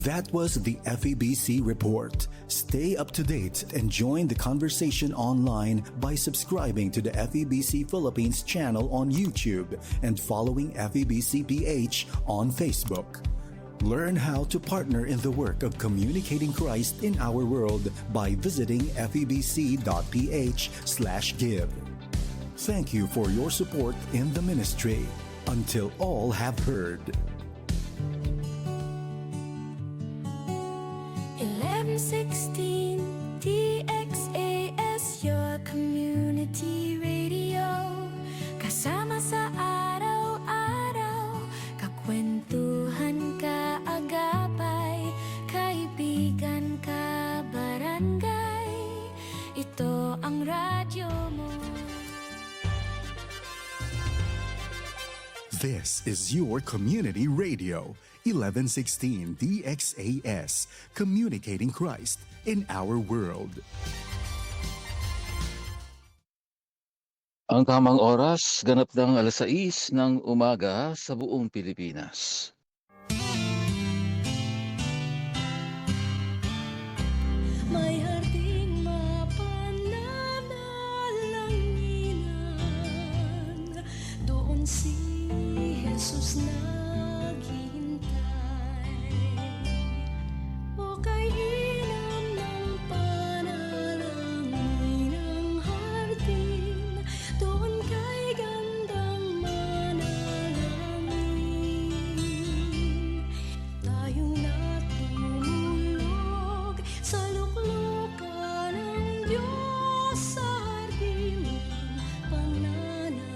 That was the FEBC report. Stay up to date and join the conversation online by subscribing to the FEBC Philippines channel on YouTube and following FEBC PH on Facebook. Learn how to partner in the work of communicating Christ in our world by visiting febc.ph/give. Thank you for your support in the ministry. Until all have heard. 1116 DXAS, your community radio. Kasama sa araw-araw, kakwentuhan ka agapay, kaibigan ka barangay. Ito ang radyo mo. This is your community radio, 1116 DXAS, communicating Christ in our world. Ang tamang oras, ganap ng 6:00 ng umaga sa buong Pilipinas. May harding mapananalanginan, doon si Jesus naghihintay. O kainam ng panalangin ng hardin, doon kay gandang manalangin. Tayong natulog sa luklukan ng Diyos sa hardin ng pananalangin.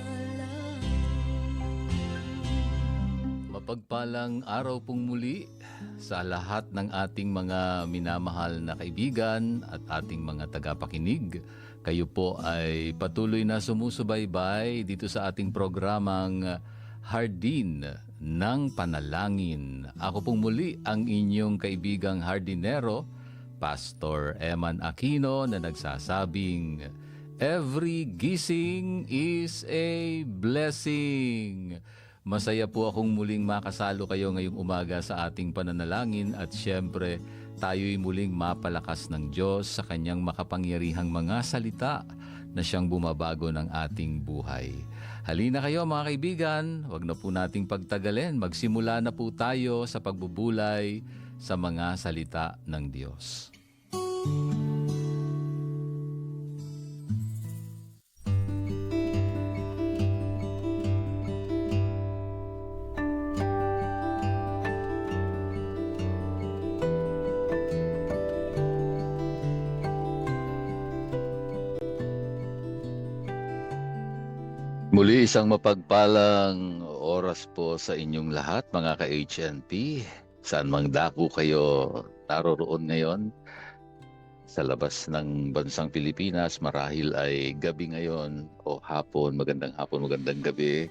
Mapagpalang araw pong muli sa lahat ng ating mga minamahal na kaibigan at ating mga tagapakinig. Kayo po ay patuloy na sumusubaybay dito sa ating programang Hardin ng Panalangin. Ako pong muli ang inyong kaibigang hardinero, Pastor Eman Aquino, na nagsasabing, every gising is a blessing. Masaya po akong muling makasalo kayo ngayong umaga sa ating pananalangin at siyempre tayo'y muling mapalakas ng Diyos sa kanyang makapangyarihang mga salita na siyang bumabago ng ating buhay. Halina kayo mga kaibigan, wag na po nating pagtagalin, magsimula na po tayo sa pagbubulay sa mga salita ng Diyos. Muli isang mapagpalang oras po sa inyong lahat mga ka-HNP. Saan mang dako kayo naroroon ngayon sa labas ng bansang Pilipinas, marahil ay gabi ngayon o hapon, magandang gabi.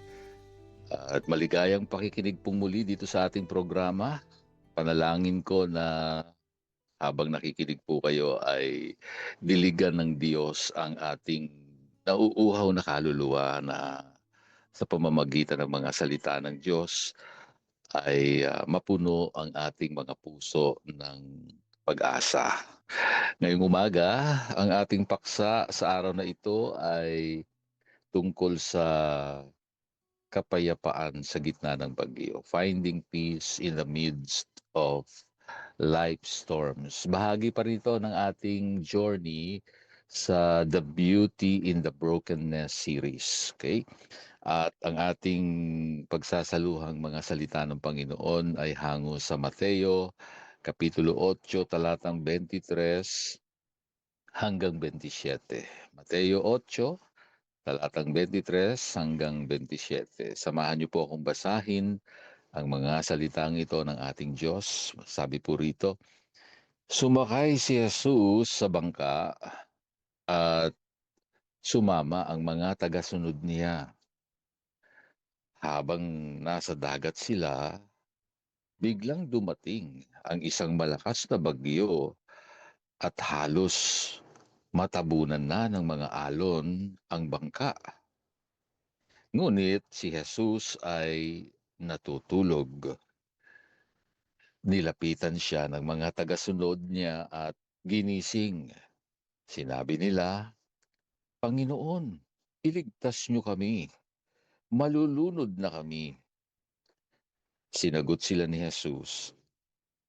At maligayang pakikinig pong muli dito sa ating programa. Panalangin ko na habang nakikinig po kayo ay diligan ng Diyos ang ating nauuhaw na kaluluwa na sa pamamagitan ng mga salita ng Diyos ay mapuno ang ating mga puso ng pag-asa. Ngayong umaga, ang ating paksa sa araw na ito ay tungkol sa kapayapaan sa gitna ng bagyo. Finding peace in the midst of life storms. Bahagi pa rito ng ating journey sa The Beauty in the Brokenness series. Okay? At ang ating pagsasaluhang mga salita ng Panginoon ay hango sa Mateo, Kapitulo 8, talatang 23 hanggang 27. Mateo 8, talatang 23 hanggang 27. Samahan niyo po akong basahin ang mga salitang ito ng ating Diyos. Sabi po rito, sumakay si Jesus sa bangka at sumama ang mga tagasunod niya. Habang nasa dagat sila, biglang dumating ang isang malakas na bagyo at halos matabunan na ng mga alon ang bangka. Ngunit si Jesus ay natutulog. Nilapitan siya ng mga tagasunod niya at ginising. Sinabi nila, Panginoon, iligtas niyo kami. Malulunod na kami. Sinagot sila ni Jesus,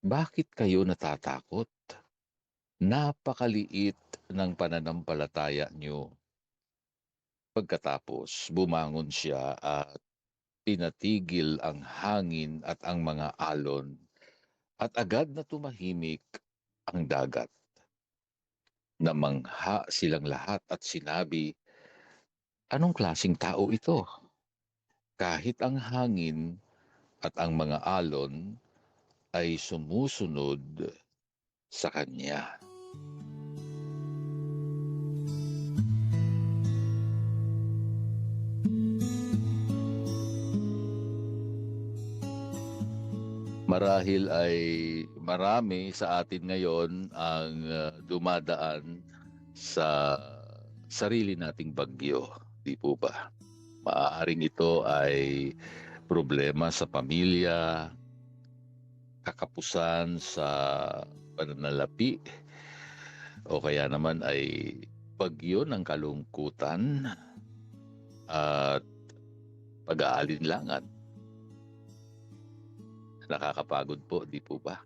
Bakit kayo natatakot? Napakaliit ng pananampalataya niyo. Pagkatapos, bumangon siya at pinatigil ang hangin at ang mga alon at agad na tumahimik ang dagat. Namangha silang lahat at sinabi, Anong klasing tao ito? Kahit ang hangin at ang mga alon ay sumusunod sa kanya. Marahil ay marami sa atin ngayon ang dumadaan sa sarili nating bagyo, di po ba? Maaaring ito ay problema sa pamilya, kakapusan sa pananalapi, o kaya naman ay bagyo ng kalungkutan at pag-aalinlangan. Nakakapagod po, di po ba?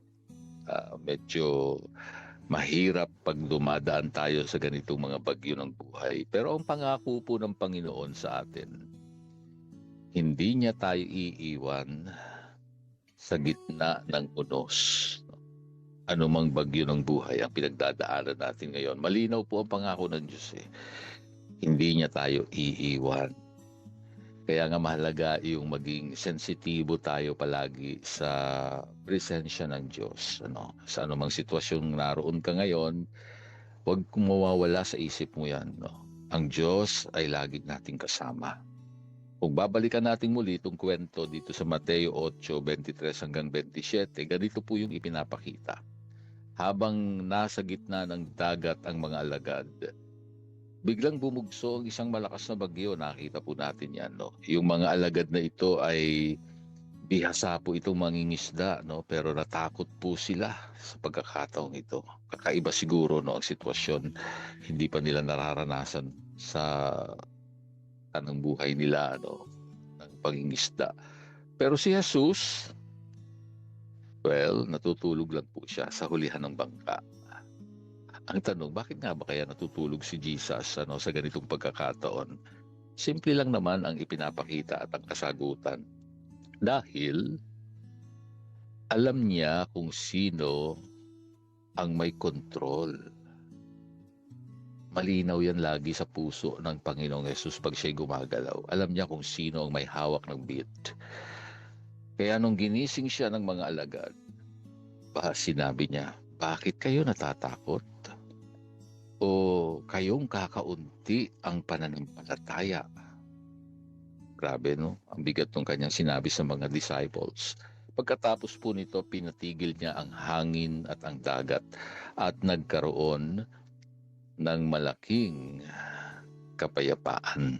Medyo mahirap pag dumadaan tayo sa ganitong mga bagyo ng buhay. Pero ang pangako po ng Panginoon sa atin, hindi niya tayo iiwan sa gitna ng unos. Anumang bagyo ng buhay ang pinagdadaanan natin ngayon. Malinaw po ang pangako ng Diyos. Hindi niya tayo iiwan. Kaya nga mahalaga yung maging sensitibo tayo palagi sa presensya ng Diyos. Sa anumang sitwasyong naroon ka ngayon, huwag kong mawawala sa isip mo yan. Ang Diyos ay laging nating kasama. Kung babalikan natin muli itong kwento dito sa Mateo 8:23 hanggang 27, ganito po yung ipinapakita. Habang nasa gitna ng dagat ang mga alagad, biglang bumugso ang isang malakas na bagyo. Nakita po natin yan. Yung mga alagad na ito ay bihasa po itong mangingisda, pero natakot po sila sa pagkakataong ito. Kakaiba siguro ang sitwasyon. Hindi pa nila nararanasan sa tanang buhay nila ng pangingisda. Pero si Jesus, natutulog lang po siya sa hulihan ng bangka. Ang tanong, bakit nga ba kaya natutulog si Jesus sa ganitong pagkakataon? Simple lang naman ang ipinapakita at ang kasagutan. Dahil alam niya kung sino ang may kontrol. Malinaw yan lagi sa puso ng Panginoong Yesus pag siya'y gumagalaw. Alam niya kung sino ang may hawak ng bit. Kaya nung ginising siya ng mga alagad, sinabi niya, bakit kayo natatakot? O kayong kakaunti ang pananampalataya? Grabe, ang bigat ng kanyang sinabi sa mga disciples. Pagkatapos po nito, pinatigil niya ang hangin at ang dagat at nagkaroon ng malaking kapayapaan.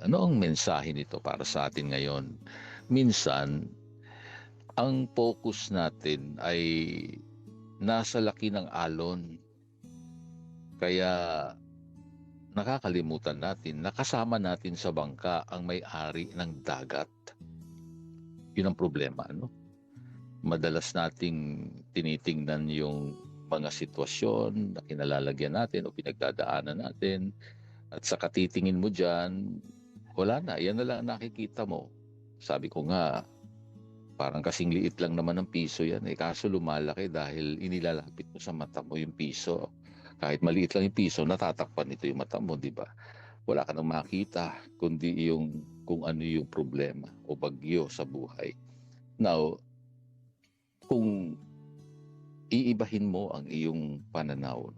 Ano ang mensahe nito para sa atin ngayon? Minsan, ang focus natin ay nasa laki ng alon. Kaya nakakalimutan natin, nakasama natin sa bangka ang may-ari ng dagat. Yun ang problema, Madalas nating tinitingnan yung mga sitwasyon na kinalalagyan natin o pinagdadaanan natin. At sa katitingin mo dyan, wala na, yan na lang nakikita mo. Sabi ko nga, parang kasing liit lang naman ng piso yan. Kaso lumalaki dahil inilalapit mo sa mata mo yung piso. Kahit maliit lang yung piso, natatakpan nito yung mata mo, di ba? Wala ka nang makita, kundi kung ano yung problema o bagyo sa buhay. Now, kung iibahin mo ang iyong pananaw,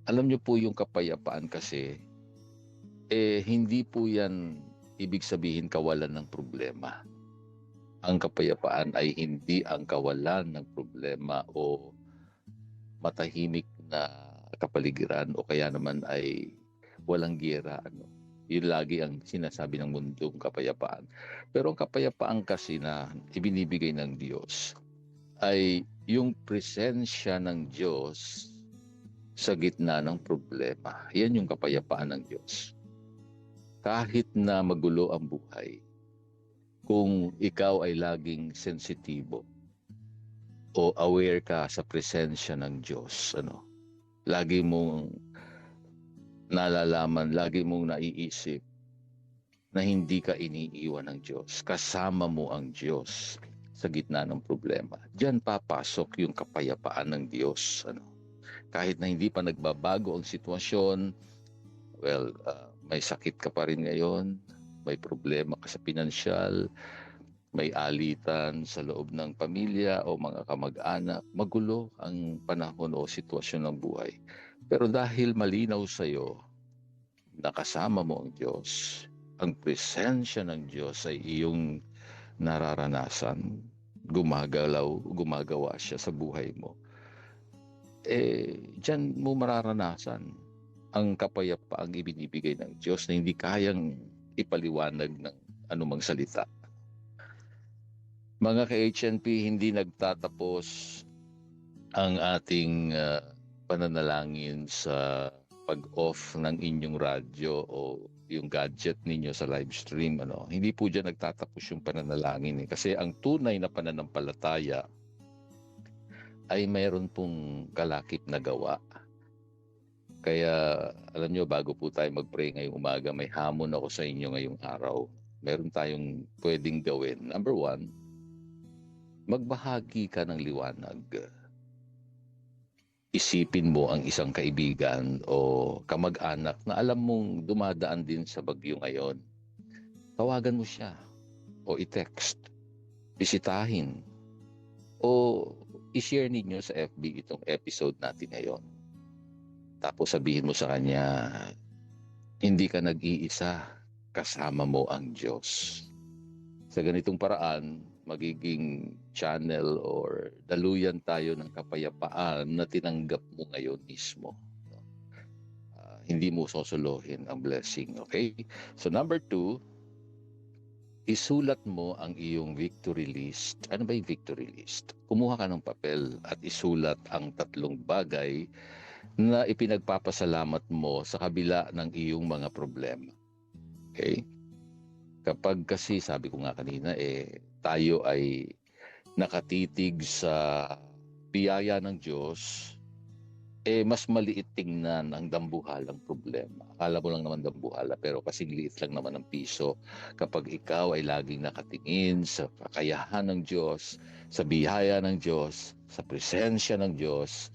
alam niyo po yung kapayapaan kasi, hindi po yan ibig sabihin kawalan ng problema. Ang kapayapaan ay hindi ang kawalan ng problema o matahimik na kapaligiran o kaya naman ay walang giyera. Yun lagi ang sinasabi ng mundong kapayapaan. Pero ang kapayapaan kasi na ibinibigay ng Diyos ay yung presensya ng Diyos sa gitna ng problema. Yan yung kapayapaan ng Diyos. Kahit na magulo ang buhay, kung ikaw ay laging sensitibo o aware ka sa presensya ng Diyos, lagi mong nalalaman, lagi mong naiisip na hindi ka iniiwan ng Diyos. Kasama mo ang Diyos sa gitna ng problema. Diyan papasok yung kapayapaan ng Diyos. Kahit na hindi pa nagbabago ang sitwasyon, may sakit ka pa rin ngayon, may problema ka sa pinansyal, may alitan sa loob ng pamilya o mga kamag-anak, magulo ang panahon o sitwasyon ng buhay. Pero dahil malinaw sa iyo, nakasama mo ang Diyos, ang presensya ng Diyos ay iyong nararanasan, gumagawa siya sa buhay mo. Diyan mo mararanasan ang kapayapaang ibinibigay ng Diyos na hindi kayang ipaliwanag ng anumang salita. Mga ka-HNP, hindi nagtatapos ang ating pananalangin sa pag-off ng inyong radyo o yung gadget ninyo sa live stream. Hindi po dyan nagtatapos yung pananalangin. Kasi ang tunay na pananampalataya ay mayroon pong kalakip na gawa. Kaya alam nyo, bago po tayo mag-pray ngayong umaga, may hamon ako sa inyo ngayong araw. Meron tayong pwedeng gawin. Number 1, magbahagi ka ng liwanag. Isipin mo ang isang kaibigan o kamag-anak na alam mong dumadaan din sa bagyo ngayon. Tawagan mo siya o i-text, bisitahin o i-share ninyo sa FB itong episode natin ngayon. Tapos sabihin mo sa kanya, hindi ka nag-iisa, kasama mo ang Diyos. Sa ganitong paraan, magiging channel or daluyan tayo ng kapayapaan na tinanggap mo ngayon mismo. Hindi mo sosolohin ang blessing, okay? So number 2, isulat mo ang iyong victory list. Ano ba yung victory list? Kumuha ka ng papel at isulat ang 3 bagay na ipinagpapasalamat mo sa kabila ng iyong mga problema. Okay? Kapag kasi, sabi ko nga kanina, tayo ay nakatitig sa biyaya ng Diyos, mas maliit tingnan ang dambuhalang problema. Akala mo lang naman dambuhala, pero kasing liit lang naman ang piso kapag ikaw ay laging nakatingin sa kakayahan ng Diyos, sa biyaya ng Diyos, sa presensya ng Diyos.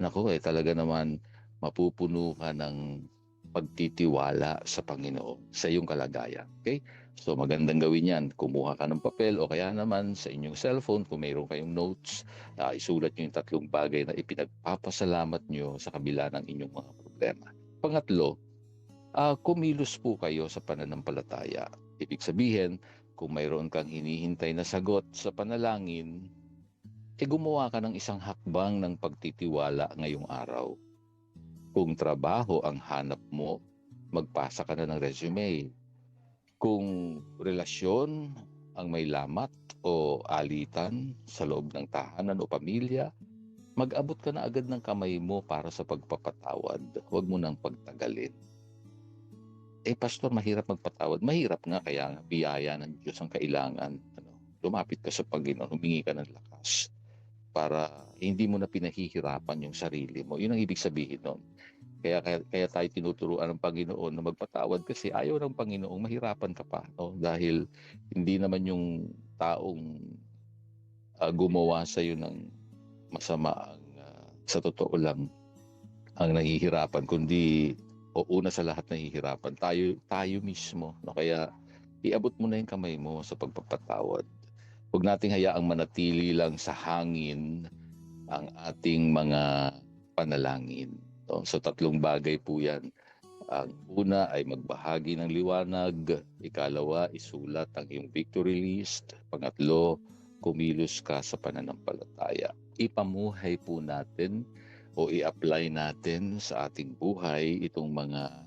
Naku, talaga naman mapupuno ka ng pagtitiwala sa Panginoon sa iyong kalagayan. Okay? So magandang gawin yan. Kumuha ka ng papel o kaya naman sa inyong cellphone kung mayroon kayong notes, isulat nyo yung 3 bagay na ipinagpapasalamat nyo sa kabila ng inyong mga problema. Pangatlo, kumilos po kayo sa pananampalataya. Ibig sabihin, kung mayroon kang hinihintay na sagot sa panalangin, gumawa ka ng isang hakbang ng pagtitiwala ngayong araw. Kung trabaho ang hanap mo, magpasa ka na ng resume. Kung relasyon ang may lamat o alitan sa loob ng tahanan o pamilya, mag-abot ka na agad ng kamay mo para sa pagpapatawad. Huwag mo nang pagtagalin. Pastor, mahirap magpatawad. Mahirap nga, kaya biyaya ng Diyos ang kailangan. Lumapit ka sa Panginoon, humingi ka ng lakas para hindi mo na pinahihirapan yung sarili mo. Yun ang ibig sabihin nun. Kaya tayo tinuturuan ng Panginoon na magpatawad kasi ayaw ng Panginoong mahirapan ka pa. Dahil hindi naman yung taong gumawa sa iyo ng masama sa totoo lang ang nahihirapan, kundi una sa lahat nahihirapan tayo mismo. Kaya iabot mo na yung kamay mo sa pagpapatawad. Huwag nating hayaang manatili lang sa hangin ang ating mga panalangin. So 3 bagay po yan. Ang una ay magbahagi ng liwanag. Ikalawa, isulat ang iyong victory list. Pangatlo, kumilos ka sa pananampalataya. Ipamuhay po natin o i-apply natin sa ating buhay itong mga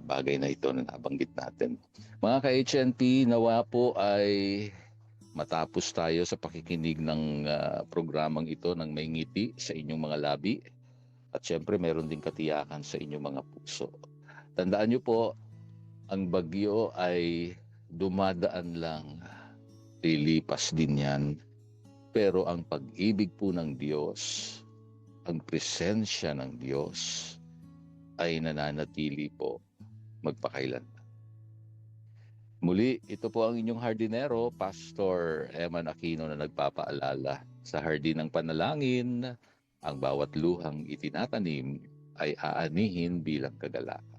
bagay na ito na nabanggit natin. Mga ka-HNP, nawa po ay matapos tayo sa pakikinig ng programang ito ng may ngiti sa inyong mga labi. At syempre meron din katiyakan sa inyong mga puso. Tandaan niyo po, ang bagyo ay dumadaan lang, lilipas din yan. Pero ang pag-ibig po ng Diyos, ang presensya ng Diyos ay nananatili po magpakailan. Muli, ito po ang inyong hardinero, Pastor Eman Aquino na nagpapaalala sa hardin ng panalangin, ang bawat luhang itinatanim ay aanihin bilang kagalakan.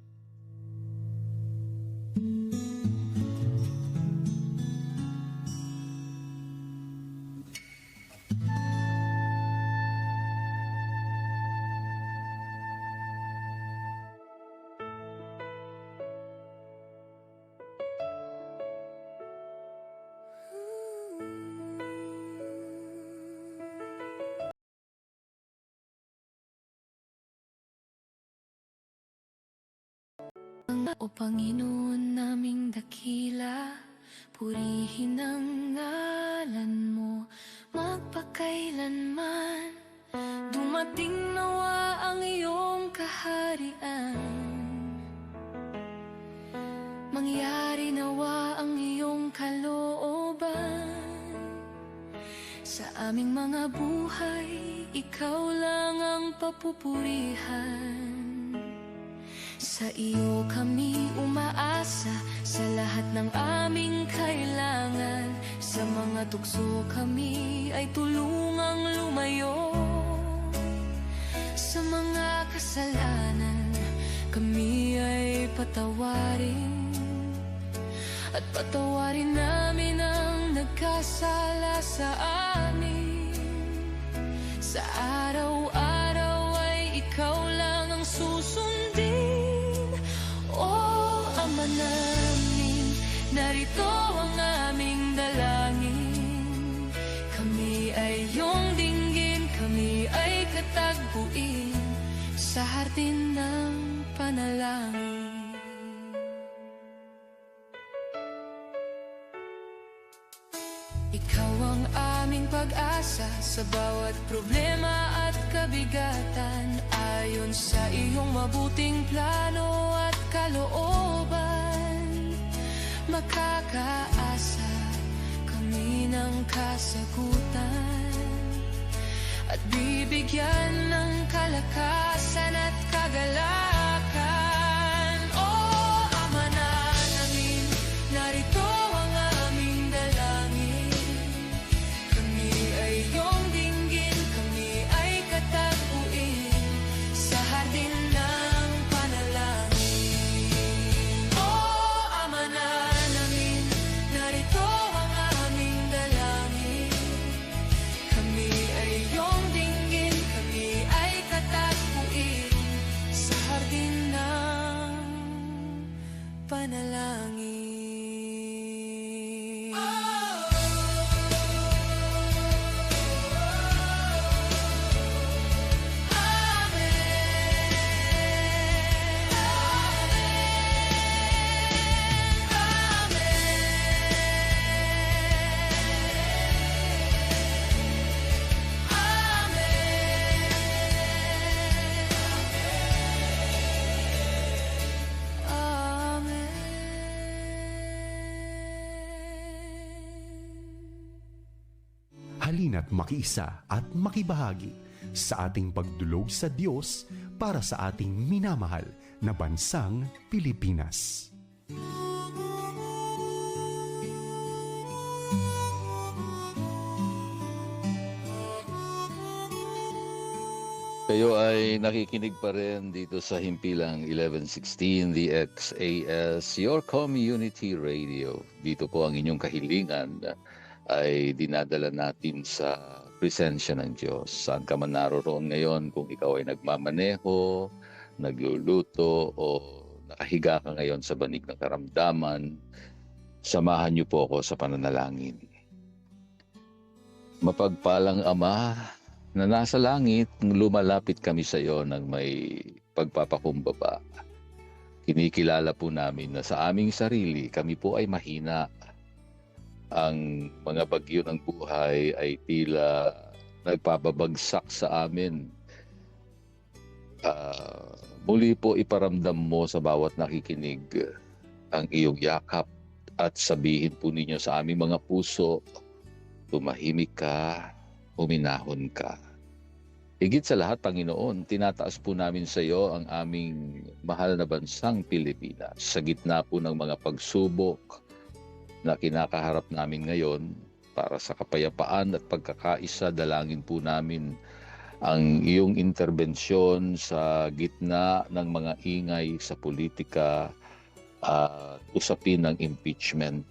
O Panginoon naming dakila, purihin ang ngalan mo magpakailanman. Dumating nawa ang iyong kaharian, mangyari nawa ang iyong kalooban. Sa aming mga buhay, ikaw lang ang papupurihan. Sa iyo kami umaasa, sa lahat ng aming kailangan. Sa mga tukso kami ay tulungang lumayo. Sa mga kasalanan kami ay patawarin. At patawarin namin ang nagkasala sa amin. Sa araw-araw ay ikaw lang ang susundin. Ama namin, narito ang aming dalangin. Kami ay iyong dinggin, kami ay katagpuin sa hardin ng panalangin. Ikaw ang aming pag-asa sa bawat problema at kabigatan. Ayon sa iyong mabuting plano at kalooban, makakaasa kami ng kasagutan at bibigyan ng kalakasan at kagalakan. O Ama namin, narito ang aming dalangin. Kami ay iyong dinggin, kami ay katagpuin sa hardin ng panalangin. O Ama namin, narito ang aming dalangin. Kami ay iyong dinggin, kami ay katagpuin sa hardin ng panalangin. Halina't makiisa at makibahagi sa ating pagdulog sa Diyos para sa ating minamahal na bansang Pilipinas. Kayo ay nakikinig pa rin dito sa Himpilang 1116 DXAS, your community radio. Dito po ang inyong kahilingan ay dinadala natin sa presensya ng Diyos. Saan ka man naroon ngayon, kung ikaw ay nagmamaneho, nagluluto, o nakahiga ka ngayon sa banig ng karamdaman, samahan niyo po ako sa pananalangin. Mapagpalang Ama na nasa langit, lumalapit kami sa iyo ng may pagpapakumbaba. Kinikilala po namin na sa aming sarili, kami po ay mahina. Ang mga bagyo ng buhay ay tila nagpapabagsak sa amin. Muli po iparamdam mo sa bawat nakikinig ang iyong yakap at sabihin po ninyo sa aming mga puso, tumahimik ka, huminahon ka. Higit sa lahat, Panginoon, tinataas po namin sa iyo ang aming mahal na bansang Pilipinas. Sa gitna po ng mga pagsubok na kinakaharap namin ngayon, para sa kapayapaan at pagkakaisa, dalangin po namin ang iyong interbensyon sa gitna ng mga ingay sa politika at usapin ng impeachment.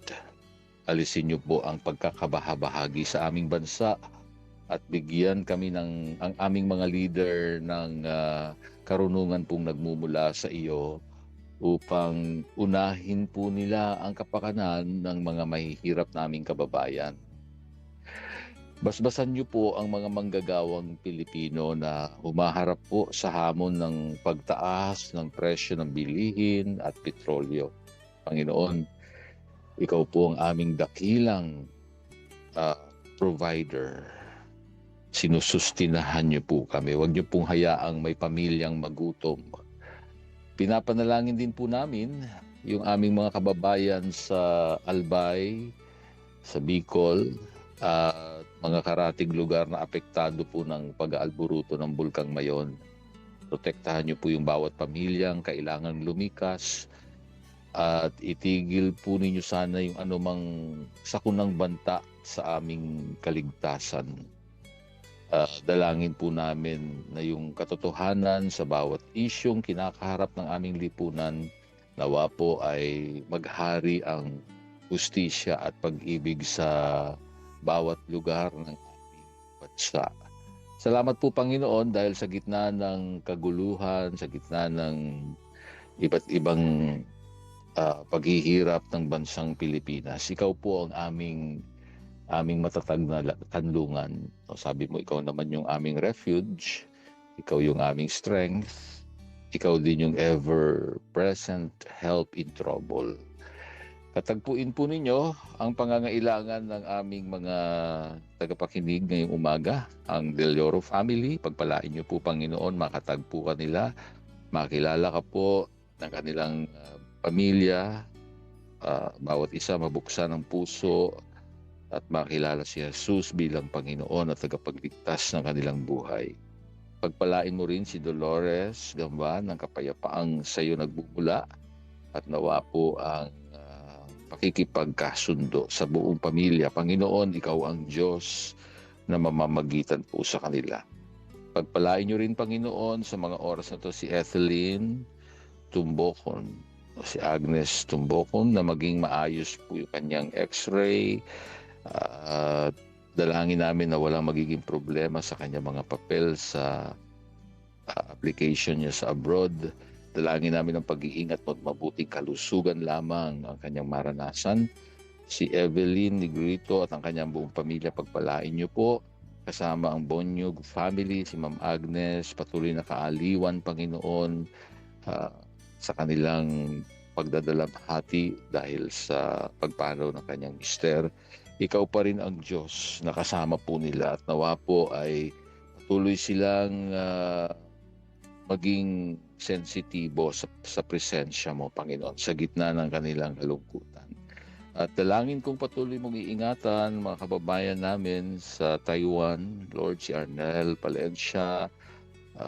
Alisin niyo po ang pagkakabahabahagi sa aming bansa at bigyan kami ng ang aming mga leader ng karunungan pong nagmumula sa iyo upang unahin po nila ang kapakanan ng mga mahihirap naming kababayan. Basbasan niyo po ang mga manggagawang Pilipino na humaharap po sa hamon ng pagtaas ng presyo ng bilihin at petrolyo. Panginoon, ikaw po ang aming dakilang provider. Sinusustinahan niyo po kami. Huwag niyo pong hayaang may pamilyang magutom. Pinapanalangin din po namin yung aming mga kababayan sa Albay, sa Bicol, at mga karatig lugar na apektado po ng pag-aalburuto ng Bulkang Mayon. Protektahan niyo po yung bawat pamilyang kailangang lumikas at itigil po ninyo sana yung anumang sakunang banta sa aming kaligtasan. Dalangin po namin na yung katotohanan sa bawat isyong kinakaharap ng aming lipunan, nawa po ay maghari ang hustisya at pag-ibig sa bawat lugar ng aming bansa. Salamat po, Panginoon, dahil sa gitna ng kaguluhan, sa gitna ng iba't ibang paghihirap ng bansang Pilipinas, ikaw po ang aming matatag na kanlungan. Sabi mo, ikaw naman yung aming refuge, ikaw yung aming strength, ikaw din yung ever-present help in trouble. Katagpuin po ninyo ang pangangailangan ng aming mga tagapakinig ngayong umaga, ang Del Oro family. Pagpalain niyo po, Panginoon, makatagpo kanila, makilala ka po ng kanilang pamilya, bawat isa mabuksan ang puso, at makilala si Jesus bilang Panginoon at tagapagligtas ng kanilang buhay. Pagpalain mo rin si Dolores Gamba ng kapayapaang sa iyo nagbubula at nawa po ang pakikipagkasundo sa buong pamilya. Panginoon, ikaw ang Diyos na mamamagitan po sa kanila. Pagpalain niyo rin, Panginoon, sa mga oras na to si Etheline Tumbokon o si Agnes Tumbokon na maging maayos po yung kanyang x-ray. Dalangin namin na walang magiging problema sa kanyang mga papel sa application niya sa abroad. Dalangin namin ang pag-iingat at mabuting kalusugan lamang ang kanyang maranasan. Si Evelyn Negrito at ang kanyang buong pamilya, pagpalain niyo po. Kasama ang Bonyog family, si Ma'am Agnes, patuloy na kaaliwan, Panginoon, sa kanilang pagdadalamhati dahil sa pagpanaw ng kanyang mister. Ikaw pa rin ang Diyos na kasama po nila at nawa po ay patuloy silang maging sensitibo sa presensya mo, Panginoon, sa gitna ng kanilang kalungkutan. At dalangin kong patuloy mong iingatan mga kababayan namin sa Taiwan, Lord, si Arnel Palencia.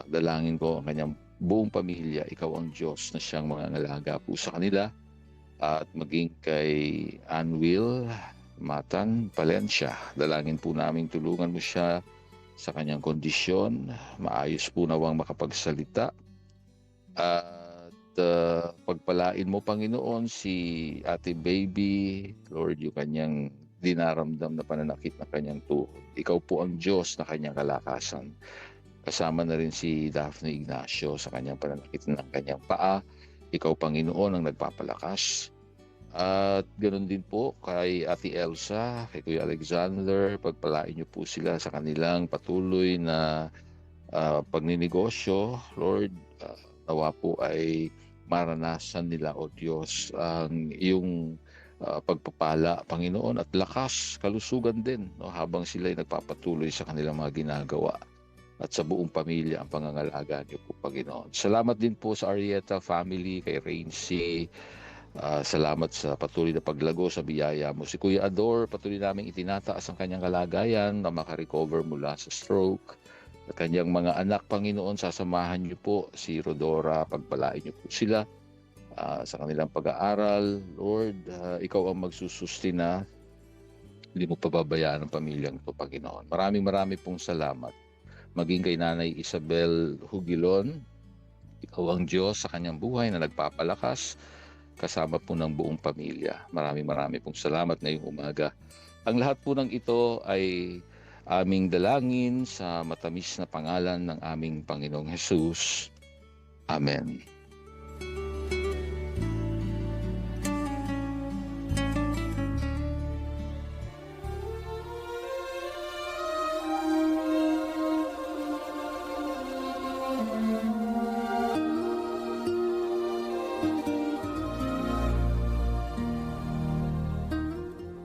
Dalangin ko ang kanyang buong pamilya, ikaw ang Diyos na siyang mangangalaga po sa kanila. At maging kay Anwil Matan Palencia, dalangin po namin tulungan mo siya sa kanyang kondisyon, maayos po nawang makapagsalita. At pagpalain mo, Panginoon, si Ate Baby, Lord, yung kanyang dinaramdam na pananakit ng kanyang tuhod. Ikaw po ang Diyos na kanyang kalakasan. Kasama na rin si Daphne Ignacio sa kanyang pananakit ng kanyang paa. Ikaw, Panginoon, ang nagpapalakas. At ganoon din po kay Ate Elsa, kay Kuya Alexander, pagpalain niyo po sila sa kanilang patuloy na pagninegosyo. Lord, nawa po ay maranasan nila, O Diyos, ang iyong pagpapala, Panginoon, at lakas, kalusugan din, no, habang sila'y nagpapatuloy sa kanilang mga ginagawa, at sa buong pamilya ang pangangalaga niyo po, Panginoon. Salamat din po sa Arieta family, kay Raincy. Salamat sa patuloy na paglago sa biyaya mo. Si Kuya Ador, patuloy naming itinataas ang kanyang kalagayan na makarecover mula sa stroke. At kanyang mga anak, Panginoon, sasamahan niyo po si Rodora, pagpalain niyo po sila sa kanilang pag-aaral. Lord, ikaw ang magsusustina. Hindi mo pababayaan ang pamilyang ito, Panginoon. Maraming pong salamat. Maging kay Nanay Isabel Hugilon, ikaw ang Diyos sa kanyang buhay na nagpapalakas, kasama po ng buong pamilya. Maraming pong salamat ngayong umaga. Ang lahat po ng ito ay aming dalangin sa matamis na pangalan ng aming Panginoong Hesus. Amen.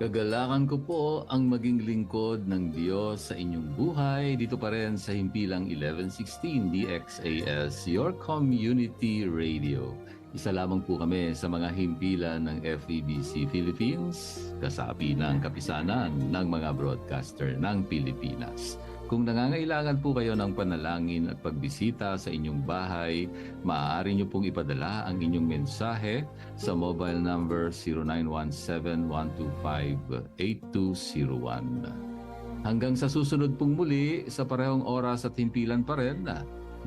Kagalakan ko po ang maging lingkod ng Diyos sa inyong buhay dito pa rin sa Himpilang 1116 DXAS, your community radio. Isa lamang po kami sa mga himpilan ng FEBC Philippines, kasapi ng kapisanan ng mga broadcaster ng Pilipinas. Kung nangangailangan po kayo ng panalangin at pagbisita sa inyong bahay, maaari nyo pong ipadala ang inyong mensahe sa mobile number 0917-125-8201. Hanggang sa susunod pong muli sa parehong oras at himpilan pa rin,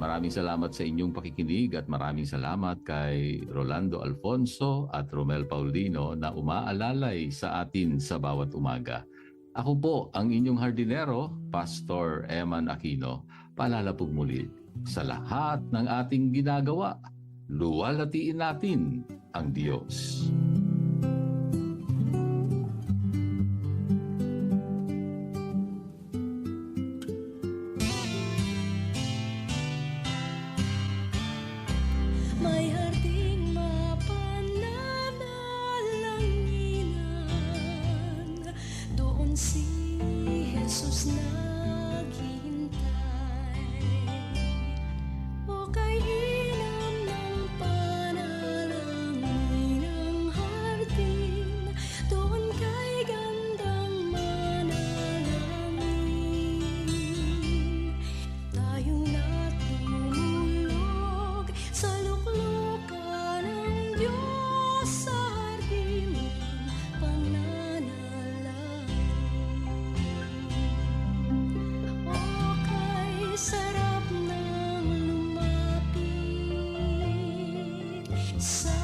maraming salamat sa inyong pakikinig at maraming salamat kay Rolando Alfonso at Romel Paulino na umaalalay sa atin sa bawat umaga. Ako po ang inyong hardinero, Pastor Eman Aquino. Paalala po muli, sa lahat ng ating ginagawa, luwalhatiin natin ang Diyos. May harding mapananalanginan, doon si Jesus naghihintay. O kainam ng panalangin ng hardin, doon kay gandang manalangin. Tayo na't tumulog sa luklukan ng Diyos sa hardin ng pananalangin. O kay sarap ng lumapit sa